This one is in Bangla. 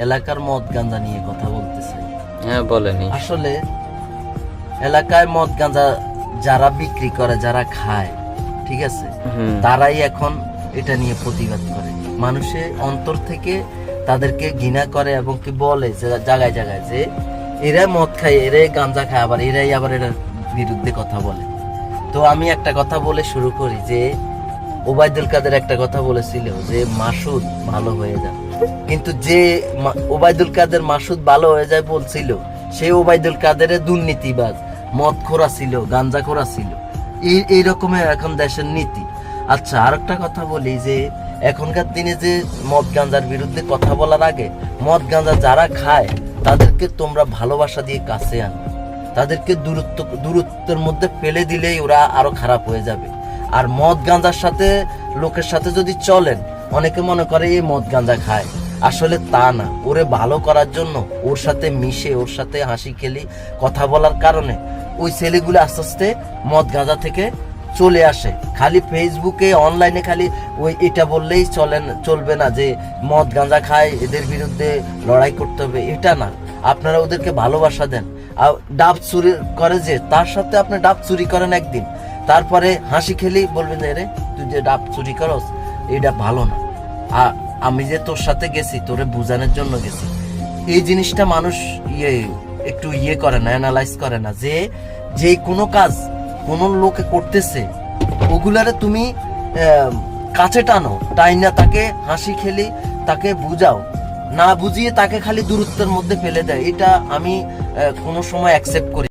এলাকার মদ গাঁজা নিয়ে কথা বলতে চাই। হ্যাঁ বলেনি। আসলে এলাকায় মদ গাঁজা যারা বিক্রি করে, যারা খায়, ঠিক আছে, তারাই এখন এটা নিয়ে প্রতিবাদ করে। মানুষে অন্তর থেকে তাদেরকে ঘৃণা করে এবং কি বলে যে জায়গায় জায়গায় যে এরা মদ খায়, এরাই গাঁজা খায়, আবার এরাই আবার এটার বিরুদ্ধে কথা বলে। তো আমি একটা কথা বলে শুরু করি যে ওবায়দুল কাদের একটা কথা বলেছিল যে মাসুদ ভালো হয়ে যায়, কিন্তু যে ওবায়দুল কাদের মাসুদ ভালো হয়ে যায় বলছিল, সেই ওবায়দুল কাদের দুর্নীতিবাজ, মদ খোরা ছিল, গাঞ্জা খোরা ছিল। এই রকমের এখন দেশের নীতি। আচ্ছা, আর একটা কথা বলি যে এখনকার দিনে যে মদ গাঞ্জার বিরুদ্ধে কথা বলার আগে মদ গাঞ্জা যারা খায় তাদেরকে তোমরা ভালোবাসা দিয়ে কাছে আনো, তাদেরকে দূরত্বের মধ্যে ফেলে দিলেই ওরা আরো খারাপ হয়ে যাবে। আর মদ গাঁজার সাথে লোকের সাথে যদি চলেন, অনেকে মনে করে এই মদ গাঁজা খায়, আসলে তা না। ওরে ভালো করার জন্য ওর সাথে মিশে, ওর সাথে হাসি খেলি কথা বলার কারণে ওই ছেলেগুলো আস্তে আস্তে মদ গাঁজা থেকে চলে আসে। খালি ফেসবুকে অনলাইনে খালি ওই এটা বললেই চলবে না যে মদ গাঁজা খায়, এদের বিরুদ্ধে লড়াই করতে হবে, এটা না। আপনারা ওদেরকে ভালোবাসা দেন। আর ডাব চুরি করে যে, তার সাথে আপনি ডাব চুরি করেন একদিন, তারপরে হাসি খেলি বলবেন যে রে তুই যে ডাব চুরি করস এটা ভালো না, আমি যে তোর সাথে গেছি তোরে বুঝানোর জন্য গেছি। এই জিনিসটা মানুষ একটু করে না, অ্যানালাইজ করে না যে কোনো কাজ কোন লোকে করতেছে ওগুলারে তুমি কাছে টানো, টাইনা তাকে হাসি খেলি তাকে বুঝাও, না বুঝিয়ে তাকে খালি দূরত্বের মধ্যে ফেলে দেয়। এটা আমি কোনো সময় অ্যাকসেপ্ট করি।